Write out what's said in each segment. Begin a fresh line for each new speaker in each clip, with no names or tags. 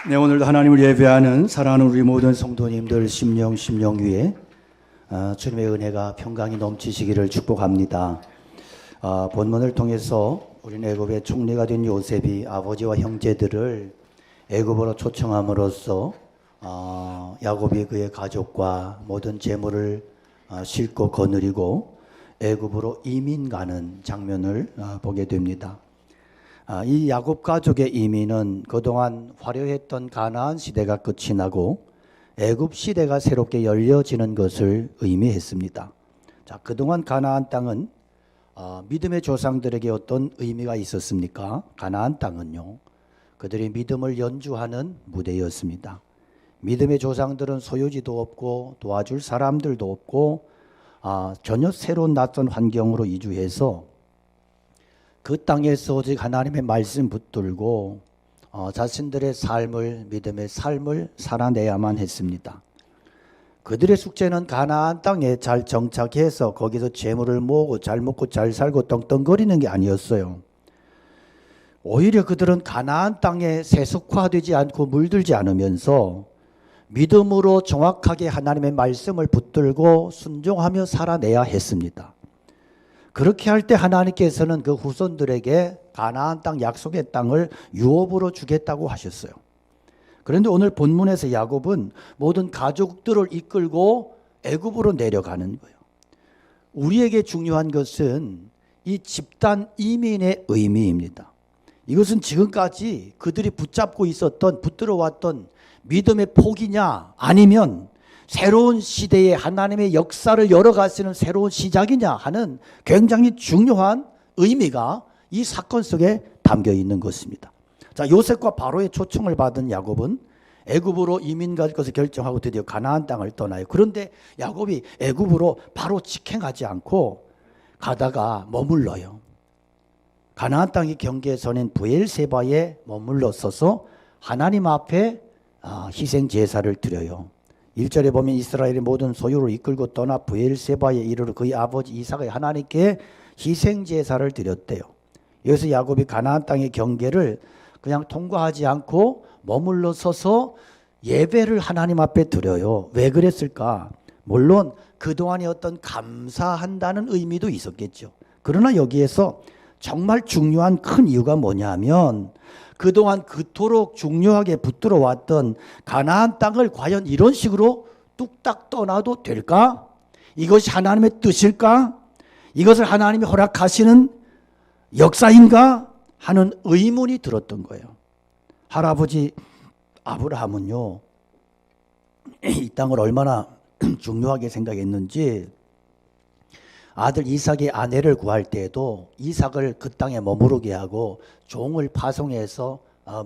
네, 오늘도 하나님을 예배하는 사랑하는 우리 모든 성도님들 심령 위에 주님의 은혜가 평강이 넘치시기를 축복합니다. 본문을 통해서 우리 애굽의 총리가 된 요셉이 아버지와 형제들을 애굽으로 초청함으로써 야곱이 그의 가족과 모든 재물을 싣고 거느리고 애굽으로 이민 가는 장면을 보게 됩니다. 이 야곱 가족의 이민은 그동안 화려했던 가나안 시대가 끝이 나고 애굽 시대가 새롭게 열려지는 것을 의미했습니다. 자, 그동안 가나안 땅은 믿음의 조상들에게 어떤 의미가 있었습니까? 가나안 땅은요, 그들이 믿음을 연주하는 무대였습니다. 믿음의 조상들은 소유지도 없고 도와줄 사람들도 없고 전혀 새로운 낯선 환경으로 이주해서 그 땅에서 오직 하나님의 말씀 붙들고 자신들의 삶을, 믿음의 삶을 살아내야만 했습니다. 그들의 숙제는 가나안 땅에 잘 정착해서 거기서 재물을 모으고 잘 먹고 잘 살고 떵떵거리는 게 아니었어요. 오히려 그들은 가나안 땅에 세속화되지 않고 물들지 않으면서 믿음으로 정확하게 하나님의 말씀을 붙들고 순종하며 살아내야 했습니다. 그렇게 할 때 하나님께서는 그 후손들에게 가나안 땅 약속의 땅을 유업으로 주겠다고 하셨어요. 그런데 오늘 본문에서 야곱은 모든 가족들을 이끌고 애굽으로 내려가는 거예요. 우리에게 중요한 것은 이 집단 이민의 의미입니다. 이것은 지금까지 그들이 붙들어왔던 믿음의 폭이냐, 아니면 새로운 시대에 하나님의 역사를 열어가시는 새로운 시작이냐 하는 굉장히 중요한 의미가 이 사건 속에 담겨 있는 것입니다. 자, 요셉과 바로의 초청을 받은 야곱은 애굽으로 이민 갈 것을 결정하고 드디어 가나안 땅을 떠나요. 그런데 야곱이 애굽으로 바로 직행하지 않고 가다가 머물러요. 가나안 땅의 경계선인 브엘세바에 머물러 서서 하나님 앞에 희생 제사를 드려요. 1절에 보면 이스라엘의 모든 소유를 이끌고 떠나 브엘세바에 이르러 그의 아버지 이삭의 하나님께 희생 제사를 드렸대요. 여기서 야곱이 가나안 땅의 경계를 그냥 통과하지 않고 머물러 서서 예배를 하나님 앞에 드려요. 왜 그랬을까? 물론 그동안의 어떤 감사한다는 의미도 있었겠죠. 그러나 여기에서 정말 중요한 큰 이유가 뭐냐면 그동안 그토록 중요하게 붙들어 왔던 가나안 땅을 과연 이런 식으로 뚝딱 떠나도 될까? 이것이 하나님의 뜻일까? 이것을 하나님이 허락하시는 역사인가? 하는 의문이 들었던 거예요. 할아버지 아브라함은요, 이 땅을 얼마나 중요하게 생각했는지 아들 이삭의 아내를 구할 때에도 이삭을 그 땅에 머무르게 하고 종을 파송해서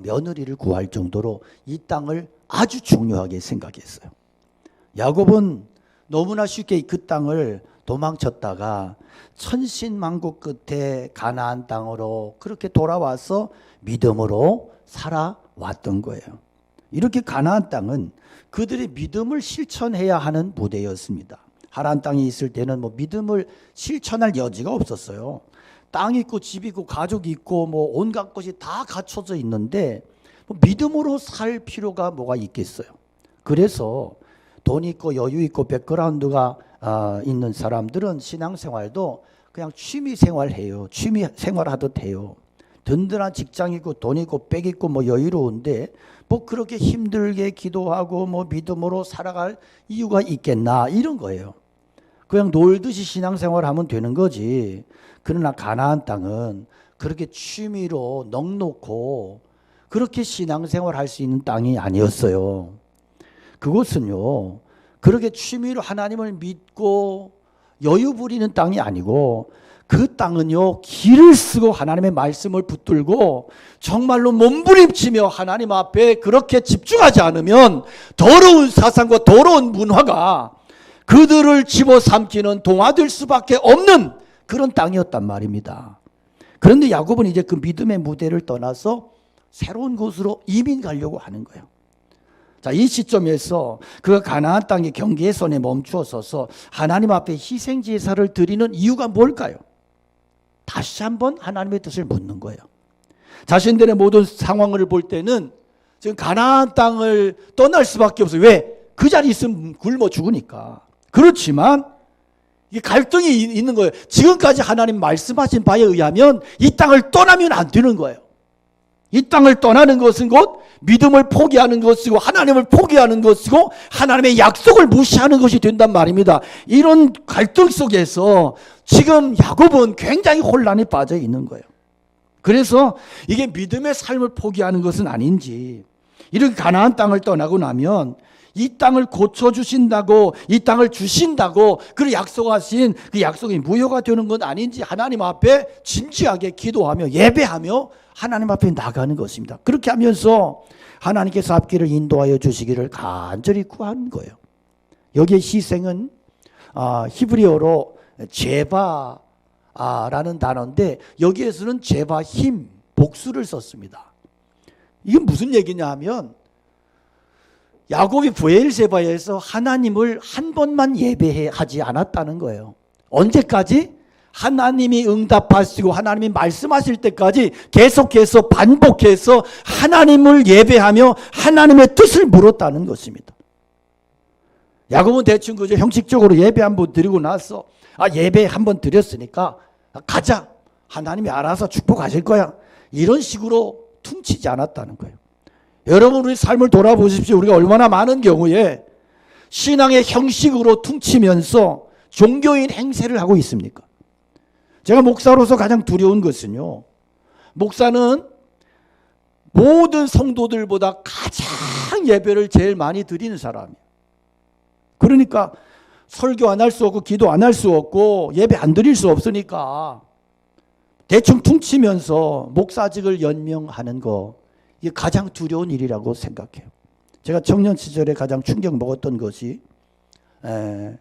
며느리를 구할 정도로 이 땅을 아주 중요하게 생각했어요. 야곱은 너무나 쉽게 그 땅을 도망쳤다가 천신만고 끝에 가나안 땅으로 그렇게 돌아와서 믿음으로 살아왔던 거예요. 이렇게 가나안 땅은 그들의 믿음을 실천해야 하는 무대였습니다. 하란 땅에 있을 때는 믿음을 실천할 여지가 없었어요. 땅 있고 집 있고 가족이 있고 온갖 것이 다 갖춰져 있는데 믿음으로 살 필요가 뭐가 있겠어요. 그래서 돈 있고 여유 있고 백그라운드가 있는 사람들은 신앙생활도 그냥 취미생활해요. 취미생활하듯 해요. 든든한 직장 있고 돈 있고 백 있고 여유로운데 그렇게 힘들게 기도하고 믿음으로 살아갈 이유가 있겠나, 이런 거예요. 그냥 놀듯이 신앙생활하면 되는 거지. 그러나 가나안 땅은 그렇게 취미로 넉놓고 그렇게 신앙생활할 수 있는 땅이 아니었어요. 그곳은요, 그렇게 취미로 하나님을 믿고 여유 부리는 땅이 아니고 그 땅은요, 길을 쓰고 하나님의 말씀을 붙들고 정말로 몸부림치며 하나님 앞에 그렇게 집중하지 않으면 더러운 사상과 더러운 문화가 그들을 집어삼키는 동화될 수밖에 없는 그런 땅이었단 말입니다. 그런데 야곱은 이제 그 믿음의 무대를 떠나서 새로운 곳으로 이민 가려고 하는 거예요. 자, 이 시점에서 그가 가나안 땅의 경계선에 멈추어 서서 하나님 앞에 희생 제사를 드리는 이유가 뭘까요? 다시 한번 하나님의 뜻을 묻는 거예요. 자신들의 모든 상황을 볼 때는
지금 가나안 땅을 떠날 수밖에 없어요. 왜? 그 자리에 있으면 굶어 죽으니까. 그렇지만 이게 갈등이 있는 거예요. 지금까지 하나님 말씀하신 바에 의하면 이 땅을 떠나면 안 되는 거예요. 이 땅을 떠나는 것은 곧 믿음을 포기하는 것이고 하나님을 포기하는 것이고 하나님의 약속을 무시하는 것이 된단 말입니다. 이런 갈등 속에서 지금 야곱은 굉장히 혼란에 빠져 있는 거예요. 그래서 이게 믿음의 삶을 포기하는 것은 아닌지, 이렇게 가나안 땅을 떠나고 나면 이 땅을 고쳐주신다고, 이 땅을 주신다고 그 약속하신 그 약속이 무효가 되는 건 아닌지 하나님 앞에 진지하게 기도하며 예배하며 하나님 앞에 나가는 것입니다. 그렇게 하면서 하나님께서 앞길을 인도하여 주시기를 간절히 구하는 거예요. 여기에 희생은 히브리어로 제바라는 단어인데 여기에서는 제바 힘, 복수를 썼습니다. 이게 무슨 얘기냐 하면 야곱이 브엘세바에서 하나님을 한 번만 예배하지 않았다는 거예요. 언제까지? 하나님이 응답하시고 하나님이 말씀하실 때까지 계속해서 반복해서 하나님을 예배하며 하나님의 뜻을 물었다는 것입니다. 야곱은 대충 그저 형식적으로 예배 한번 드리고 나서 예배 한번 드렸으니까 가자. 하나님이 알아서 축복하실 거야. 이런 식으로 퉁치지 않았다는 거예요. 여러분 우리 삶을 돌아보십시오. 우리가 얼마나 많은 경우에 신앙의 형식으로 퉁치면서 종교인 행세를 하고 있습니까? 제가 목사로서 가장 두려운 것은요, 목사는 모든 성도들보다 가장 예배를 제일 많이 드리는 사람이에요. 그러니까 설교 안 할 수 없고 기도 안 할 수 없고 예배 안 드릴 수 없으니까 대충 퉁치면서 목사직을 연명하는 거, 이게 가장 두려운 일이라고 생각해요. 제가 청년 시절에 가장 충격 먹었던 것이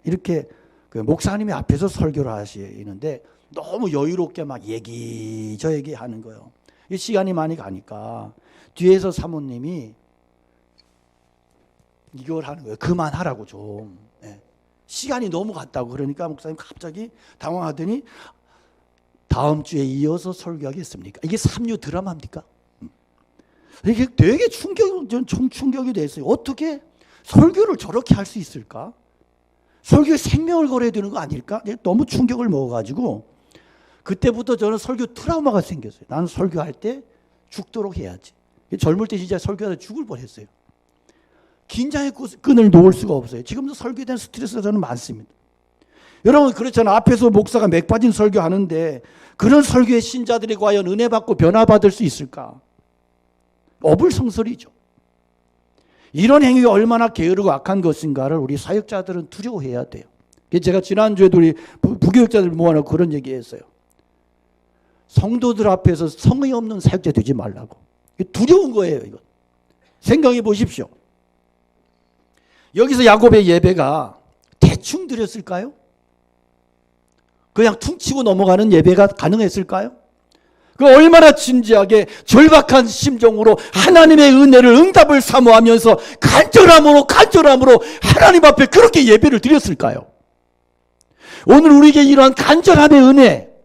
이렇게 그 목사님이 앞에서 설교를 하시는데 너무 여유롭게 막 얘기 저 얘기 하는 거예요. 이 시간이 많이 가니까 뒤에서 사모님이 이걸 하는 거예요. 그만하라고 좀. 시간이 너무 갔다고. 그러니까 목사님 갑자기 당황하더니 다음 주에 이어서 설교하겠습니까? 이게 삼류 드라마입니까? 이게 되게 충격이 됐어요. 어떻게 설교를 저렇게 할 수 있을까? 설교에 생명을 걸어야 되는 거 아닐까? 너무 충격을 먹어가지고 그때부터 저는 설교 트라우마가 생겼어요. 나는 설교할 때 죽도록 해야지. 젊을 때 진짜 설교하다 죽을 뻔했어요. 긴장의 끈을 놓을 수가 없어요. 지금도 설교에 대한 스트레스가 저는 많습니다. 여러분 그렇잖아요. 앞에서 목사가 맥 빠진 설교하는데 그런 설교의 신자들이 과연 은혜 받고 변화받을 수 있을까? 어불성설이죠. 이런 행위가 얼마나 게으르고 악한 것인가를 우리 사역자들은 두려워해야 돼요. 제가 지난주에도 우리 부교육자들 모아놓고 그런 얘기했어요. 성도들 앞에서 성의 없는 사역자 되지 말라고. 두려운 거예요. 이건. 생각해 보십시오. 여기서 야곱의 예배가 대충 드렸을까요? 그냥 퉁치고 넘어가는 예배가 가능했을까요? 그 얼마나 진지하게 절박한 심정으로 하나님의 은혜를 응답을 사모하면서 간절함으로 하나님 앞에 그렇게 예배를 드렸을까요? 오늘 우리에게 이러한 간절함의 은혜,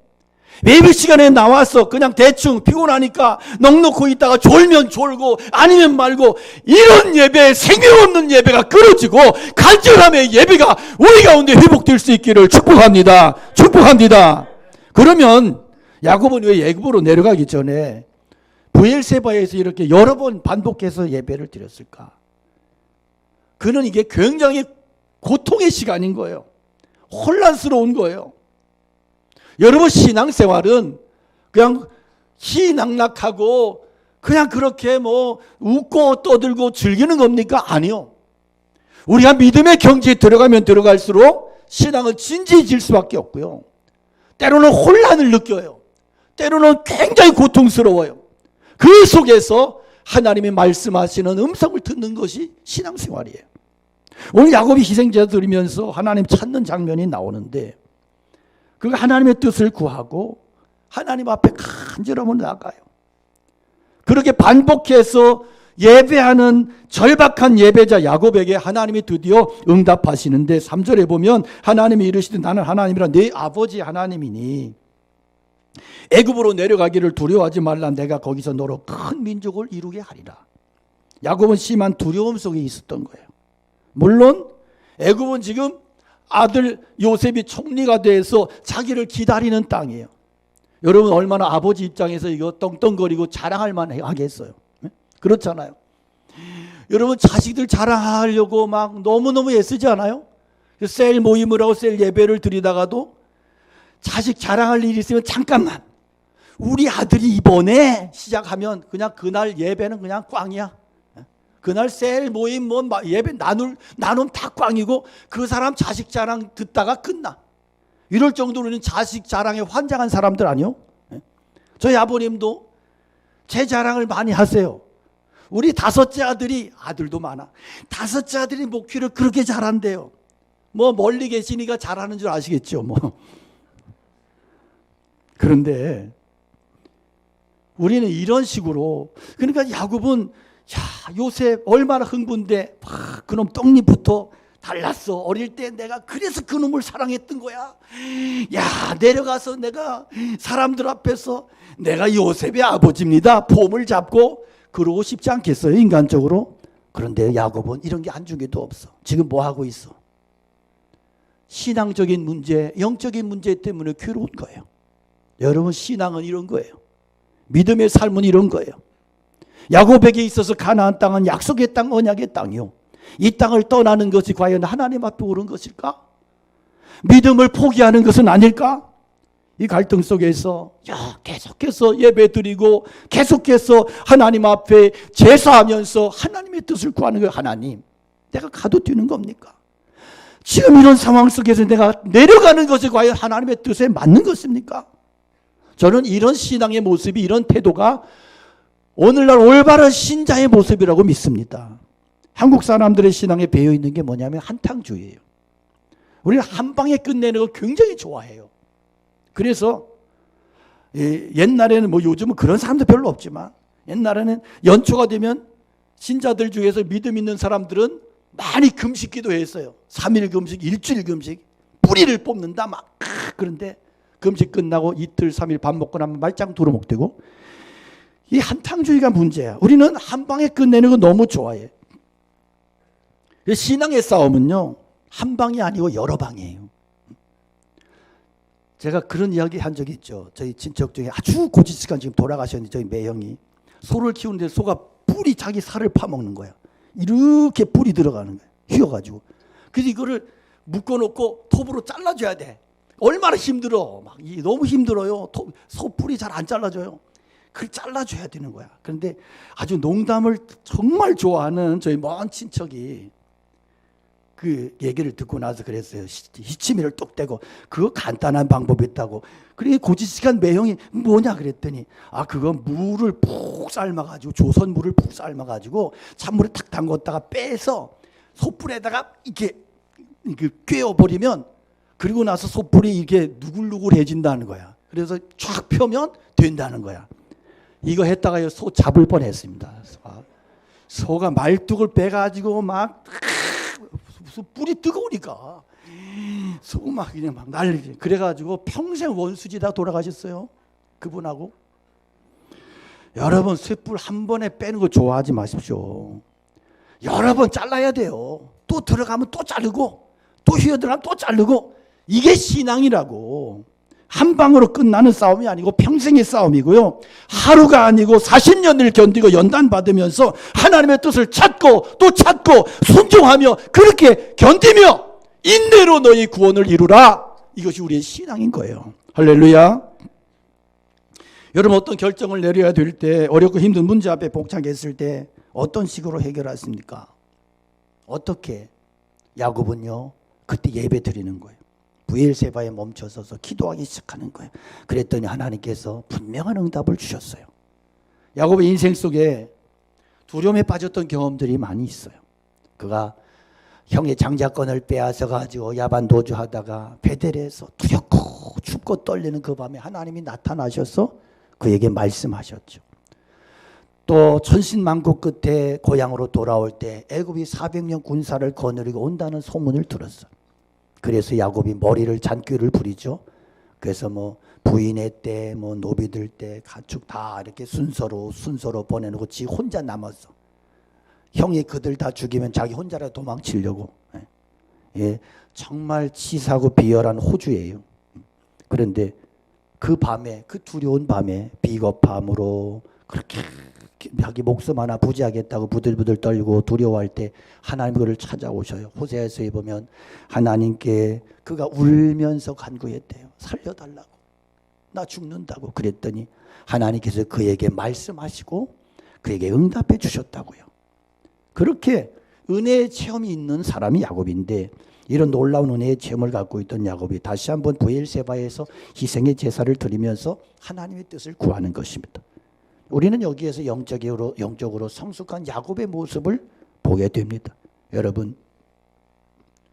예배 시간에 나와서 그냥 대충 피곤하니까 넋놓고 있다가 졸면 졸고 아니면 말고 이런 예배, 생명 없는 예배가 끊어지고 간절함의 예배가 우리 가운데 회복될 수 있기를 축복합니다. 그러면 야곱은 왜 애굽으로 내려가기 전에 브엘세바에서 이렇게 여러 번 반복해서 예배를 드렸을까? 그는 이게 굉장히 고통의 시간인 거예요. 혼란스러운 거예요. 여러분 신앙생활은 그냥 희낙낙하고 그냥 그렇게 뭐 웃고 떠들고 즐기는 겁니까? 아니요. 우리가 믿음의 경지에 들어가면 들어갈수록 신앙은 진지해질 수밖에 없고요. 때로는 혼란을 느껴요. 때로는 굉장히 고통스러워요. 그 속에서 하나님이 말씀하시는 음성을 듣는 것이 신앙생활이에요. 오늘 야곱이 희생제사 드리면서 하나님 찾는 장면이 나오는데 그 하나님의 뜻을 구하고 하나님 앞에 간절함으로 나가요. 그렇게 반복해서 예배하는 절박한 예배자 야곱에게 하나님이 드디어 응답하시는데 3절에 보면 하나님이 이르시되 나는 하나님이라 네 아버지 하나님이니 애굽으로 내려가기를 두려워하지 말라. 내가 거기서 너로 큰 민족을 이루게 하리라. 야곱은 심한 두려움 속에 있었던 거예요. 물론 애굽은 지금 아들 요셉이 총리가 돼서 자기를 기다리는 땅이에요. 여러분 얼마나 아버지 입장에서 이거 떵떵거리고 자랑할 만하겠어요. 그렇잖아요. 여러분 자식들 자랑하려고 막 너무너무 애쓰지 않아요? 셀 모임을 하고 셀 예배를 드리다가도 자식 자랑할 일이 있으면 잠깐만, 우리 아들이 이번에 시작하면 그냥 그날 예배는 그냥 꽝이야. 그날 셀 모임 뭐 예배 나눔 다 꽝이고 그 사람 자식 자랑 듣다가 끝나. 이럴 정도로는 자식 자랑에 환장한 사람들 아니요? 저희 아버님도 제 자랑을 많이 하세요. 우리 다섯째 아들이, 아들도 많아, 다섯째 아들이 목회를 그렇게 잘한대요. 뭐 멀리 계시니까 잘하는 줄 아시겠죠 뭐. 그런데 우리는 이런 식으로, 그러니까 야곱은 야 요셉 얼마나 흥분돼. 그놈 떡잎부터 달랐어. 어릴 때 내가 그래서 그놈을 사랑했던 거야. 야 내려가서 내가 사람들 앞에서 내가 요셉의 아버지입니다 폼을 잡고 그러고 싶지 않겠어요 인간적으로. 그런데 야곱은 이런 게 한중에도 없어. 지금 뭐 하고 있어? 신앙적인 문제, 영적인 문제 때문에 괴로운 거예요. 여러분 신앙은 이런 거예요. 믿음의 삶은 이런 거예요. 야곱에게 있어서 가나안 땅은 약속의 땅, 언약의 땅이요. 이 땅을 떠나는 것이 과연 하나님 앞에 옳은 것일까? 믿음을 포기하는 것은 아닐까? 이 갈등 속에서 계속해서 예배드리고 계속해서 하나님 앞에 제사하면서 하나님의 뜻을 구하는 거예요. 하나님, 내가 가둬두는 겁니까? 지금 이런 상황 속에서 내가 내려가는 것이 과연 하나님의 뜻에 맞는 것입니까? 저는 이런 신앙의 모습이, 이런 태도가 오늘날 올바른 신자의 모습이라고 믿습니다. 한국 사람들의 신앙에 배어 있는 게 뭐냐면 한탕주의예요. 우리는 한 방에 끝내는 걸 굉장히 좋아해요. 그래서 옛날에는 뭐 요즘은 그런 사람도 별로 없지만 옛날에는 연초가 되면 신자들 중에서 믿음 있는 사람들은 많이 금식 기도했어요. 3일 금식, 일주일 금식, 뿌리를 뽑는다 막. 그런데 금식 끝나고 이틀, 3일 밥 먹고 나면 말짱 도루묵되고. 이 한탕주의가 문제야. 우리는 한 방에 끝내는 거 너무 좋아해. 신앙의 싸움은요, 한 방이 아니고 여러 방이에요. 제가 그런 이야기 한 적이 있죠. 저희 친척 중에 아주 고지식한 지금 돌아가셨는데 저희 매형이 소를 키우는데 소가 뿔이 자기 살을 파먹는 거야. 이렇게 뿔이 들어가는 거야. 휘어가지고. 그래서 이거를 묶어놓고 톱으로 잘라줘야 돼. 얼마나 힘들어. 막 너무 힘들어요. 소 뿔이 잘 안 잘라져요. 그걸 잘라줘야 되는 거야. 그런데 아주 농담을 정말 좋아하는 저희 먼 친척이 그 얘기를 듣고 나서 그랬어요. 히치미를 뚝 떼고 그거 간단한 방법이 있다고. 그래 고지식한 매형이 뭐냐 그랬더니 그거 물을 푹 삶아가지고 조선 물을 푹 삶아가지고 찬물에 탁 담궜다가 빼서 소뿔에다가 이렇게 꿰어버리면 그리고 나서 소뿔이 이렇게 누글누글해진다는 거야. 그래서 쫙 펴면 된다는 거야. 이거 했다가 소 잡을 뻔했습니다. 소가 말뚝을 빼가지고 막 무슨 뿔이 뜨거우니까 소가 막 그냥 막 난리지. 그래가지고 평생 원수지다 돌아가셨어요. 그분하고. 여러분 쇠뿔 한 번에 빼는 거 좋아하지 마십시오. 여러 번 잘라야 돼요. 또 들어가면 또 자르고 또 휘어들어가면 또 자르고. 이게 신앙이라고. 한 방으로 끝나는 싸움이 아니고 평생의 싸움이고요. 하루가 아니고 40년을 견디고 연단받으면서 하나님의 뜻을 찾고 또 찾고 순종하며 그렇게 견디며 인내로 너희 구원을 이루라. 이것이 우리의 신앙인 거예요. 할렐루야. 여러분 어떤 결정을 내려야 될 때, 어렵고 힘든 문제 앞에 봉착했을 때 어떤 식으로 해결하십니까? 어떻게? 야곱은요 그때 예배 드리는 거예요. 부엘세바에 멈춰서서 기도하기 시작하는 거예요. 그랬더니 하나님께서 분명한 응답을 주셨어요. 야곱의 인생 속에 두려움에 빠졌던 경험들이 많이 있어요. 그가 형의 장자권을 빼앗아 가지고 야반 도주하다가 베델에서 두렵고 춥고 떨리는 그 밤에 하나님이 나타나셔서 그에게 말씀하셨죠. 또 천신만고 끝에 고향으로 돌아올 때 애굽이 400년 군사를 거느리고 온다는 소문을 들었어요. 그래서 야곱이 머리를 잔꾀를 부리죠. 그래서 뭐 부인의 때, 뭐 노비들 때, 가축 다 이렇게 순서로 보내놓고 지 혼자 남았어. 형이 그들 다 죽이면 자기 혼자라도 도망치려고. 예, 정말 치사하고 비열한 호주예요. 그런데 그 밤에, 그 두려운 밤에 비겁함으로 그렇게 자기 목숨 하나 부지하겠다고 부들부들 떨고 두려워할 때 하나님 그를 찾아오셔요. 호세아서에 보면 하나님께 그가 울면서 간구했대요. 살려달라고. 나 죽는다고. 그랬더니 하나님께서 그에게 말씀하시고 그에게 응답해 주셨다고요. 그렇게 은혜의 체험이 있는 사람이 야곱인데, 이런 놀라운 은혜의 체험을 갖고 있던 야곱이 다시 한번 브엘세바에서 희생의 제사를 드리면서 하나님의 뜻을 구하는 것입니다. 우리는 여기에서 영적으로 성숙한 야곱의 모습을 보게 됩니다. 여러분,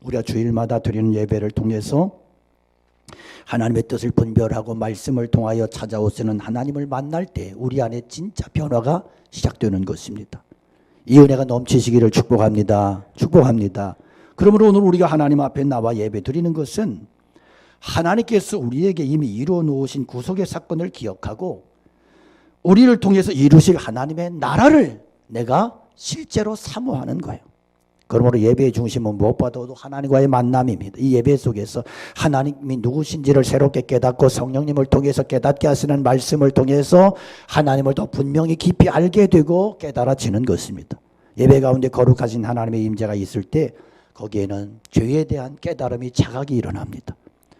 우리가 주일마다 드리는 예배를 통해서 하나님의 뜻을 분별하고 말씀을 통하여 찾아오시는 하나님을 만날 때 우리 안에 진짜 변화가 시작되는 것입니다. 이 은혜가 넘치시기를 축복합니다. 축복합니다. 그러므로 오늘 우리가 하나님 앞에 나와 예배 드리는 것은 하나님께서 우리에게 이미 이루어 놓으신 구속의 사건을 기억하고 우리를 통해서 이루실 하나님의 나라를 내가 실제로 사모하는 거예요. 그러므로 예배의 중심은 무엇보다도 하나님과의 만남입니다. 이 예배 속에서 하나님이 누구신지를 새롭게 깨닫고 성령님을 통해서 깨닫게 하시는 말씀을 통해서 하나님을 더 분명히 깊이 알게 되고 깨달아지는 것입니다. 예배 가운데 거룩하신 하나님의 임재가 있을 때 거기에는 죄에 대한 깨달음이 자각이 일어납니다.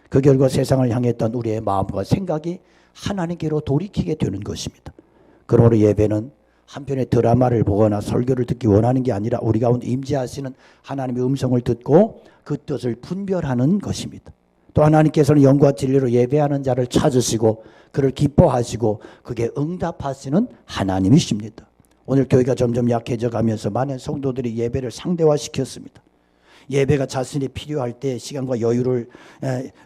그 결과 세상을 향했던 우리의 마음과 생각이 하나님께로 돌이키게 되는 것입니다. 그러므로 예배는 한편의 드라마를 보거나 설교를 듣기 원하는 게 아니라 우리 가운데 임재하시는 하나님의 음성을 듣고 그 뜻을 분별하는 것입니다. 또 하나님께서는 영과 진리로 예배하는 자를 찾으시고 그를 기뻐하시고 그게 응답하시는 하나님이십니다. 오늘 교회가 점점 약해져 가면서 많은 성도들이 예배를 상대화시켰습니다. 예배가 자신이 필요할 때 시간과 여유를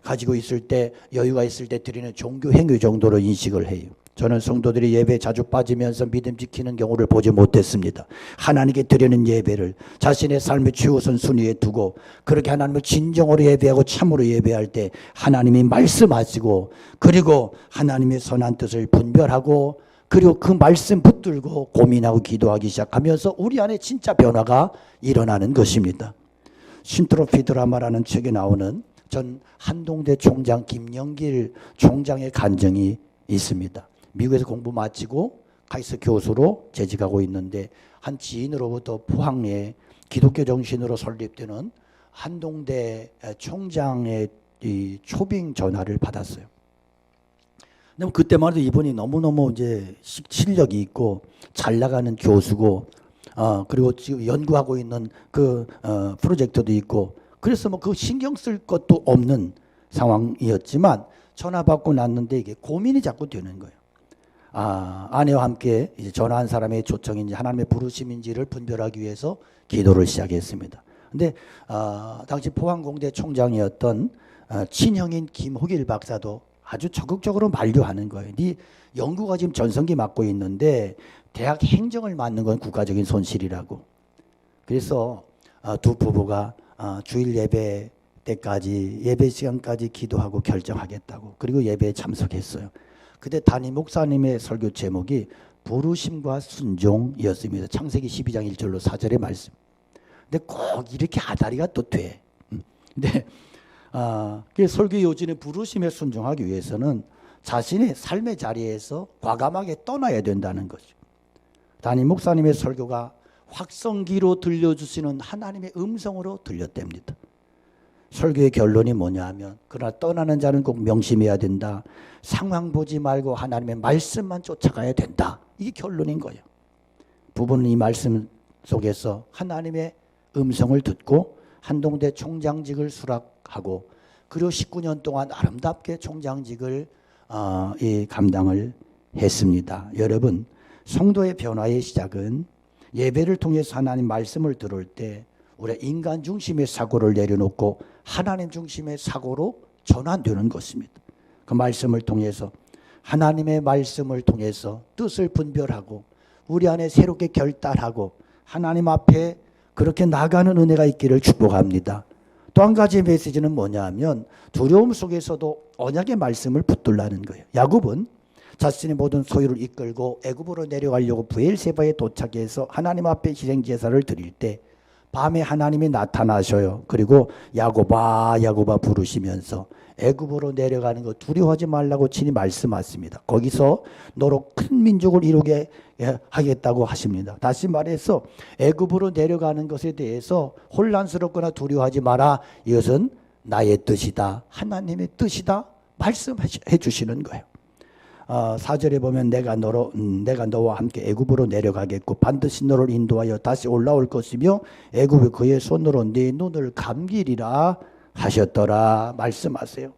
가지고 있을 때 여유가 있을 때 드리는 종교 행위 정도로 인식을 해요. 저는 성도들이 예배에 자주 빠지면서 믿음 지키는 경우를 보지 못했습니다. 하나님께 드리는 예배를 자신의 삶의 최우선 순위에 두고 그렇게 하나님을 진정으로 예배하고 참으로 예배할 때 하나님이 말씀하시고 그리고 하나님의 선한 뜻을 분별하고 그리고 그 말씀 붙들고 고민하고 기도하기 시작하면서 우리 안에 진짜 변화가 일어나는 것입니다. 신트로피 드라마라는 책에 나오는 전 한동대 총장 김영길 총장의 간증이 있습니다. 미국에서 공부 마치고 카이스트 교수로 재직하고 있는데 한 지인으로부터 포항에 기독교 정신으로 설립되는 한동대 총장의 이 초빙 전화를 받았어요. 근데 그때만 해도 이분이 너무너무 이제 실력이 있고 잘 나가는 교수고 그리고 지금 연구하고 있는 그 프로젝트도 있고 그래서 뭐 그 신경 쓸 것도 없는 상황이었지만 전화 받고 났는데 이게 고민이 자꾸 되는 거예요. 아내와 함께 이제 전화한 사람의 초청인지 하나님의 부르심인지를 분별하기 위해서 기도를 시작했습니다. 근데 당시 포항공대 총장이었던 친형인 김호길 박사도 아주 적극적으로 만류하는 거예요. 네 연구가 지금 전성기 맞고 있는데 대학 행정을 맡는 건 국가적인 손실이라고. 그래서 두 부부가 주일 예배 때까지 예배 시간까지 기도하고 결정하겠다고. 그리고 예배에 참석했어요. 그때 담임 목사님의 설교 제목이 부르심과 순종이었습니다. 창세기 12장 1절로 4절의 말씀. 근데 꼭 이렇게 아다리가 또 돼. 근데 그 설교 요지는 부르심에 순종하기 위해서는 자신의 삶의 자리에서 과감하게 떠나야 된다는 거죠. 담임 목사님의 설교가 확성기로 들려주시는 하나님의 음성으로 들렸답니다. 설교의 결론이 뭐냐 하면 그러나 떠나는 자는 꼭 명심해야 된다. 상황 보지 말고 하나님의 말씀만 쫓아가야 된다. 이게 결론인 거예요. 부부는 이 말씀 속에서 하나님의 음성을 듣고 한동대 총장직을 수락하고 그리고 19년 동안 아름답게 총장직을 감당을 했습니다. 여러분, 성도의 변화의 시작은 예배를 통해서 하나님 말씀을 들을 때 우리가 인간 중심의 사고를 내려놓고 하나님 중심의 사고로 전환되는 것입니다. 그 말씀을 통해서 하나님의 말씀을 통해서 뜻을 분별하고 우리 안에 새롭게 결단하고 하나님 앞에 그렇게 나가는 은혜가 있기를 축복합니다. 또 한 가지 메시지는 뭐냐 하면 두려움 속에서도 언약의 말씀을 붙들라는 거예요. 야곱은 자신의 모든 소유를 이끌고 애굽으로 내려가려고 브엘세바에 도착해서 하나님 앞에 희생 제사를 드릴 때 밤에 하나님이 나타나셔요. 그리고 야곱아 야곱아 부르시면서 애굽으로 내려가는 거 두려워하지 말라고 친히 말씀하십니다. 거기서 너로 큰 민족을 이루게 하겠다고 하십니다. 다시 말해서 애굽으로 내려가는 것에 대해서 혼란스럽거나 두려워하지 마라. 이것은 나의 뜻이다. 하나님의 뜻이다. 말씀해 주시는 거예요. 4절에 보면 내가 너와 함께 애굽으로 내려가겠고 반드시 너를 인도하여 다시 올라올 것이며 애굽이 그의 손으로 네 눈을 감기리라 하셨더라 말씀하세요.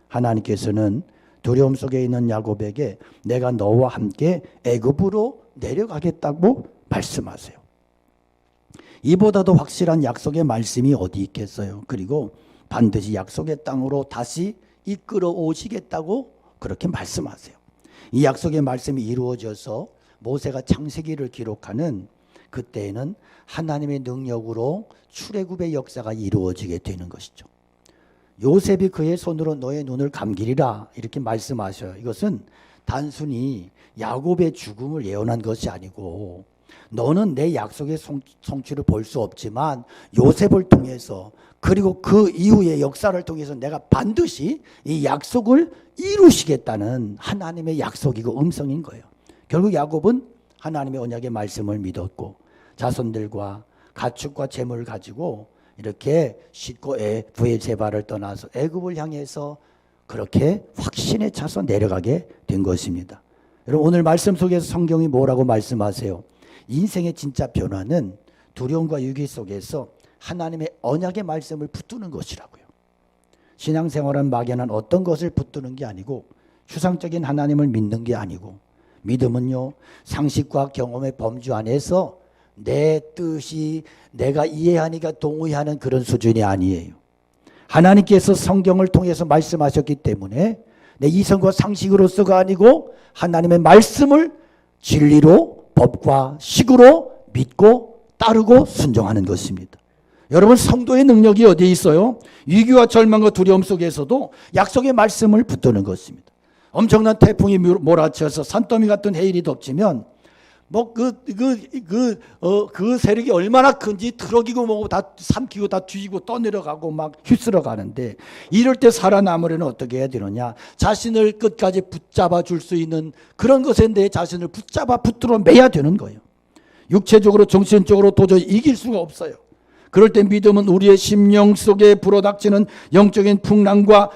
하나님께서는 두려움 속에 있는 야곱에게 내가 너와 함께 애굽으로 내려가겠다고 말씀하세요. 이보다도 확실한 약속의 말씀이 어디 있겠어요. 그리고 반드시 약속의 땅으로 다시 이끌어 오시겠다고 그렇게 말씀하세요. 이 약속의 말씀이 이루어져서 모세가 창세기를 기록하는 그때에는 하나님의 능력으로 출애굽의 역사가 이루어지게 되는 것이죠. 요셉이 그의 손으로 너의 눈을 감기리라 이렇게 말씀하셔요. 이것은 단순히 야곱의 죽음을 예언한 것이 아니고 너는 내 약속의 성취를 볼 수 없지만 요셉을 통해서 그리고 그 이후의 역사를 통해서 내가 반드시 이 약속을 이루시겠다는 하나님의 약속이고 음성인 거예요. 결국 야곱은 하나님의 언약의 말씀을 믿었고 자손들과 가축과 재물을 가지고 이렇게 싣고 브엘세바를 떠나서 애굽을 향해서 그렇게 확신에 차서 내려가게 된 것입니다. 여러분 오늘 말씀 속에서 성경이 뭐라고 말씀하세요? 인생의 진짜 변화는 두려움과 위기 속에서 하나님의 언약의 말씀을 붙드는 것이라고요. 신앙생활은 막연한 어떤 것을 붙드는 게 아니고 추상적인 하나님을 믿는 게 아니고 믿음은요 상식과 경험의 범주 안에서 내 뜻이 내가 이해하니까 동의하는 그런 수준이 아니에요. 하나님께서 성경을 통해서 말씀하셨기 때문에 내 이성과 상식으로서가 아니고 하나님의 말씀을 진리로 법과 식으로 믿고 따르고 순종하는 것입니다. 여러분 성도의 능력이 어디에 있어요? 위기와 절망과 두려움 속에서도 약속의 말씀을 붙드는 것입니다. 엄청난 태풍이 몰아쳐서 산더미 같은 해일이 덮치면 그 세력이 얼마나 큰지 트럭이고 뭐고 다 삼키고 다 뒤지고 떠내려가고 막 휩쓸어 가는데 이럴 때 살아남으려면 어떻게 해야 되느냐? 자신을 끝까지 붙잡아 줄 수 있는 그런 것에 내 자신을 붙들어 매야 되는 거예요. 육체적으로 정신적으로 도저히 이길 수가 없어요. 그럴 때 믿음은 우리의 심령 속에 불어닥치는 영적인 풍랑과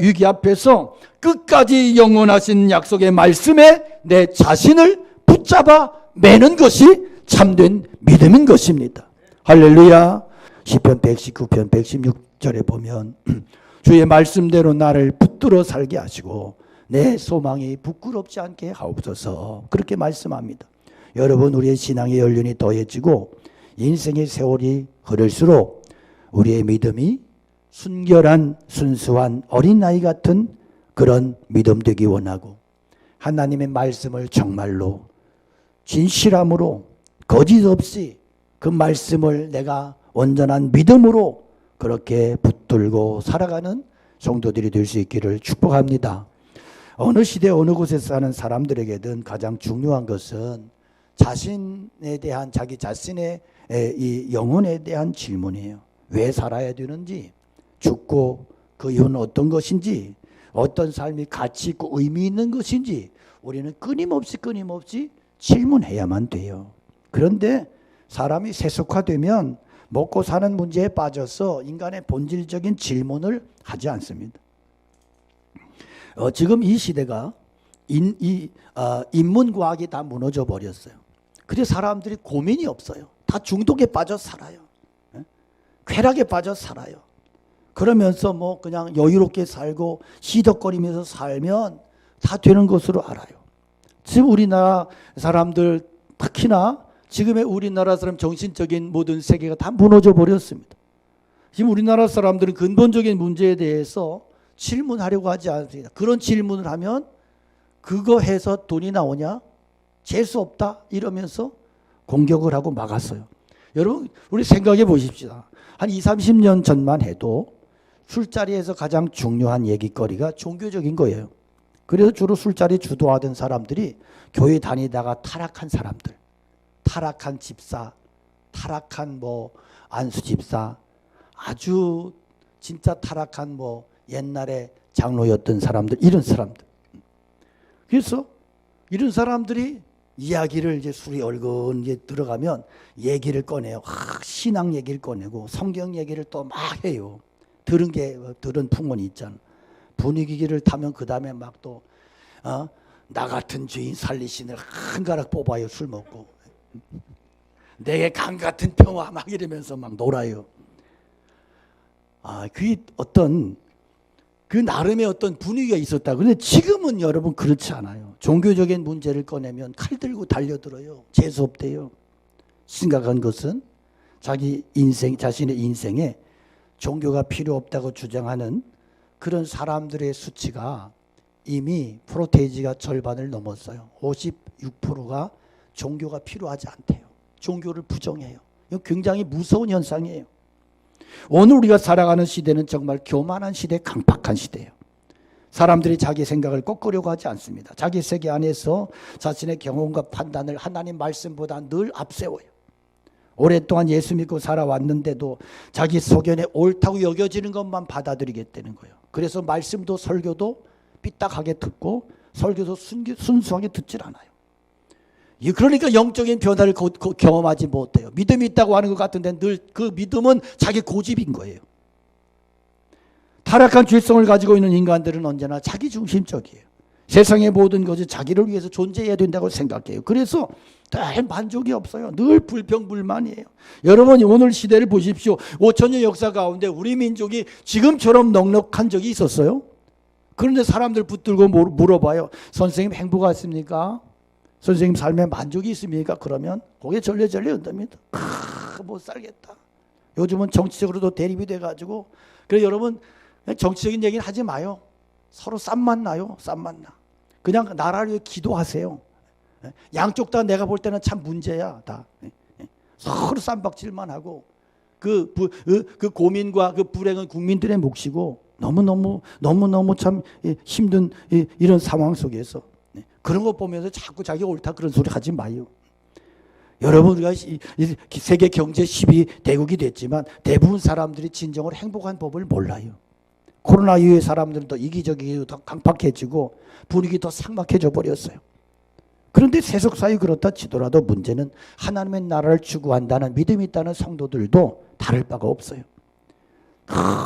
위기 앞에서 끝까지 영원하신 약속의 말씀에 내 자신을 붙잡아 매는 것이 참된 믿음인 것입니다. 할렐루야. 시편 119편 116절에 보면 주의 말씀대로 나를 붙들어 살게 하시고 내 소망이 부끄럽지 않게 하옵소서 그렇게 말씀합니다. 여러분 우리의 신앙의 연륜이 더해지고 인생의 세월이 흐를수록 우리의 믿음이 순결한 순수한 어린아이 같은 그런 믿음 되기 원하고 하나님의 말씀을 정말로 진실함으로 거짓 없이 그 말씀을 내가 온전한 믿음으로 그렇게 붙들고 살아가는 성도들이 될 수 있기를 축복합니다. 어느 시대 어느 곳에 사는 사람들에게든 가장 중요한 것은 자신에 대한 자기 자신의 이 영혼에 대한 질문이에요. 왜 살아야 되는지, 죽고 그 이유는 어떤 것인지, 어떤 삶이 가치 있고 의미 있는 것인지 우리는 끊임없이 질문해야만 돼요. 그런데 사람이 세속화되면 먹고 사는 문제에 빠져서 인간의 본질적인 질문을 하지 않습니다. 지금 이 시대가 인문과학이 다 무너져 버렸어요. 그래서 사람들이 고민이 없어요. 다 중독에 빠져 살아요. 쾌락에 빠져 살아요. 그러면서 뭐 그냥 여유롭게 살고 시덕거리면서 살면 다 되는 것으로 알아요. 지금 우리나라 사람들 특히나 지금의 우리나라 사람 정신적인 모든 세계가 다 무너져 버렸습니다. 지금 우리나라 사람들은 근본적인 문제에 대해서 질문하려고 하지 않습니다. 그런 질문을 하면 그거 해서 돈이 나오냐? 재수 없다 이러면서 공격을 하고 막았어요. 여러분 우리 생각해 보십시다. 한 20, 30년 전만 해도 술자리에서 가장 중요한 얘기거리가 종교적인 거예요. 그래서 주로 술자리 주도하던 사람들이 교회 다니다가 타락한 사람들, 타락한 집사, 타락한 뭐 안수 집사, 아주 진짜 타락한 뭐 옛날에 장로였던 사람들, 이런 사람들. 그래서 이런 사람들이 이야기를 이제 술이 얼근 이제 들어가면 얘기를 꺼내요. 신앙 얘기를 꺼내고 성경 얘기를 또 막 해요. 들은 풍문이 있잖아. 분위기를 타면 그 다음에 막 또 나 같은 주인 살리신을 한 가락 뽑아요. 술 먹고 내게 강 같은 평화 막 이러면서 막 놀아요. 그게 어떤 그 나름의 어떤 분위기가 있었다. 그런데 지금은 여러분 그렇지 않아요. 종교적인 문제를 꺼내면 칼 들고 달려들어요. 재수없대요. 심각한 것은 자신의 인생에 종교가 필요 없다고 주장하는 그런 사람들의 수치가 이미 프로테이지가 절반을 넘었어요. 56%가 종교가 필요하지 않대요. 종교를 부정해요. 이건 굉장히 무서운 현상이에요. 오늘 우리가 살아가는 시대는 정말 교만한 시대, 강팍한 시대예요. 사람들이 자기 생각을 꺾으려고 하지 않습니다. 자기 세계 안에서 자신의 경험과 판단을 하나님 말씀보다 늘 앞세워요. 오랫동안 예수 믿고 살아왔는데도 자기 소견에 옳다고 여겨지는 것만 받아들이겠다는 거예요. 그래서 말씀도 설교도 삐딱하게 듣고 설교도 순수하게 듣질 않아요. 그러니까 영적인 변화를 경험하지 못해요. 믿음이 있다고 하는 것 같은데 늘 그 믿음은 자기 고집인 거예요. 타락한 죄성을 가지고 있는 인간들은 언제나 자기중심적이에요. 세상의 모든 것이 자기를 위해서 존재해야 된다고 생각해요. 그래서 늘 만족이 없어요. 늘 불평불만이에요. 여러분 오늘 시대를 보십시오. 5천년 역사 가운데 우리 민족이 지금처럼 넉넉한 적이 있었어요? 그런데 사람들 붙들고 물어봐요. 선생님 행복하십니까? 선생님 삶에 만족이 있습니까? 그러면 고개 절레절레 흔듭니다. 못 살겠다. 요즘은 정치적으로도 대립이 돼가지고 그래서 여러분 정치적인 얘기는 하지 마요. 서로 쌈만 나요. 쌈만 나. 그냥 나라를 위해 기도하세요. 양쪽 다 내가 볼 때는 참 문제야. 다 서로 쌈박질만 하고 그 고민과 그 불행은 국민들의 몫이고 너무너무 참 힘든 이런 상황 속에서 그런 거 보면서 자꾸 자기가 옳다 그런 소리 하지 마요. 여러분 우리가 세계 경제 10위 대국이 됐지만 대부분 사람들이 진정으로 행복한 법을 몰라요. 코로나 이후에 사람들은 더 이기적이고 더 강팍해지고 분위기 더 삭막해져 버렸어요. 그런데 세속사회 그렇다 치더라도 문제는 하나님의 나라를 추구한다는 믿음이 있다는 성도들도 다를 바가 없어요.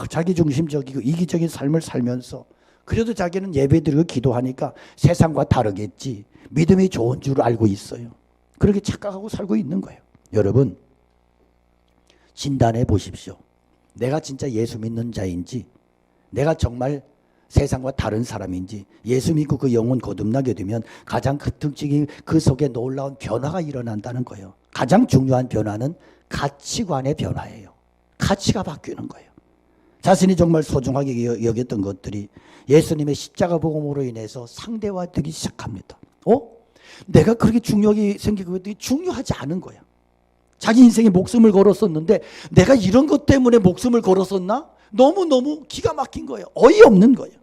자기중심적이고 이기적인 삶을 살면서 그래도 자기는 예배드리고 기도하니까 세상과 다르겠지. 믿음이 좋은 줄 알고 있어요. 그렇게 착각하고 살고 있는 거예요. 여러분 진단해 보십시오. 내가 진짜 예수 믿는 자인지 내가 정말 세상과 다른 사람인지 예수 믿고 그 영혼 거듭나게 되면 가장 큰 특징이 그 속에 놀라운 변화가 일어난다는 거예요. 가장 중요한 변화는 가치관의 변화예요. 가치가 바뀌는 거예요. 자신이 정말 소중하게 여겼던 것들이 예수님의 십자가 복음으로 인해서 상대화되기 시작합니다. 내가 그렇게 중요하게 생기고 했더니 중요하지 않은 거야. 자기 인생에 목숨을 걸었었는데 내가 이런 것 때문에 목숨을 걸었었나? 너무너무 기가 막힌 거예요. 어이없는 거예요.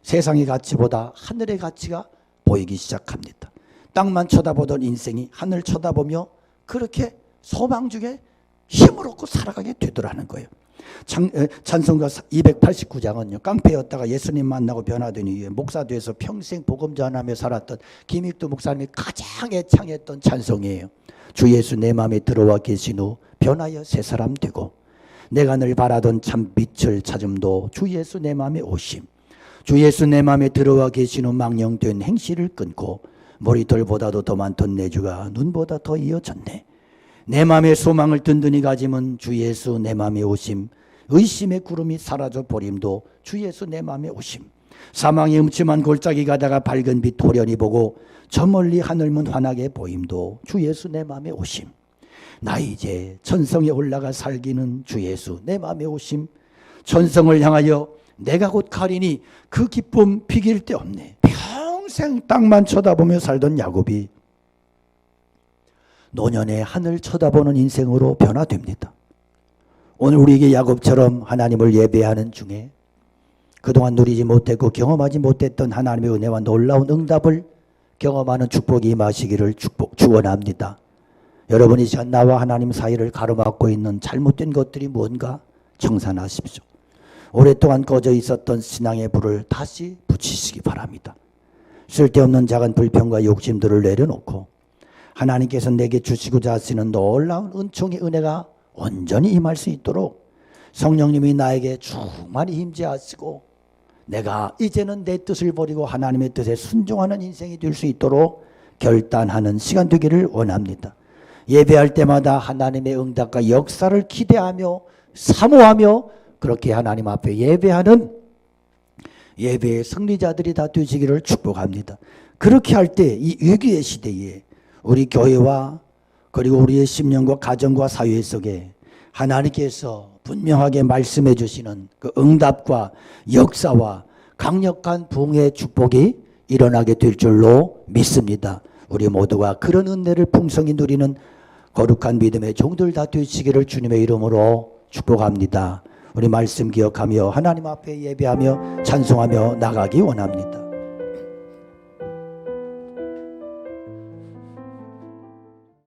세상의 가치보다 하늘의 가치가 보이기 시작합니다. 땅만 쳐다보던 인생이 하늘 쳐다보며 그렇게 소망 중에 힘을 얻고 살아가게 되더라는 거예요. 찬송가 289장은요. 깡패였다가 예수님 만나고 변화된 이후에 목사 돼서 평생 복음 전하며 살았던 김익두 목사님이 가장 애창했던 찬송이에요. 주 예수 내 마음에 들어와 계신 후 변하여 새 사람 되고 내가 늘 바라던 참 빛을 찾음도 주 예수 내 마음에 오심. 주 예수 내 마음에 들어와 계신 후 망령된 행실을 끊고 머리털보다도 더 많던 내 주가 눈보다 더 이어졌네. 내 마음의 소망을 든든히 가짐은 주 예수 내 마음에 오심. 의심의 구름이 사라져 버림도 주 예수 내 마음에 오심. 사망의 음침한 골짜기 가다가 밝은 빛 호련히 보고 저 멀리 하늘문 환하게 보임도 주 예수 내 마음에 오심. 나 이제 천성에 올라가 살기는 주 예수 내 마음에 오심. 천성을 향하여 내가 곧 가리니 그 기쁨 비길 데 없네. 평생 땅만 쳐다보며 살던 야곱이 노년에 하늘 쳐다보는 인생으로 변화됩니다. 오늘 우리에게 야곱처럼 하나님을 예배하는 중에
그동안 누리지 못했고 경험하지 못했던 하나님의 은혜와 놀라운 응답을 경험하는 축복이 임하시기를 축원합니다. 여러분이 전 나와 하나님 사이를 가로막고 있는 잘못된 것들이 뭔가 청산하십시오. 오랫동안 꺼져 있었던 신앙의 불을 다시 붙이시기 바랍니다. 쓸데없는 작은 불평과 욕심들을 내려놓고 하나님께서 내게 주시고자 하시는 놀라운 은총의 은혜가 온전히 임할 수 있도록 성령님이 나에게 충만히 임재하시고 내가 이제는 내 뜻을 버리고 하나님의 뜻에 순종하는 인생이 될 수 있도록 결단하는 시간 되기를 원합니다. 예배할 때마다 하나님의 응답과 역사를 기대하며 사모하며 그렇게 하나님 앞에 예배하는 예배의 승리자들이 다 되시기를 축복합니다. 그렇게 할 때 이 위기의 시대에 우리 교회와 그리고 우리의 심령과 가정과 사회 속에 하나님께서 분명하게 말씀해 주시는 그 응답과 역사와 강력한 부흥의 축복이 일어나게 될 줄로 믿습니다. 우리 모두가 그런 은혜를 풍성히 누리는 거룩한 믿음의 종들 다 되시기를 주님의 이름으로 축복합니다. 우리 말씀 기억하며 하나님 앞에 예배하며 찬송하며 나가기 원합니다.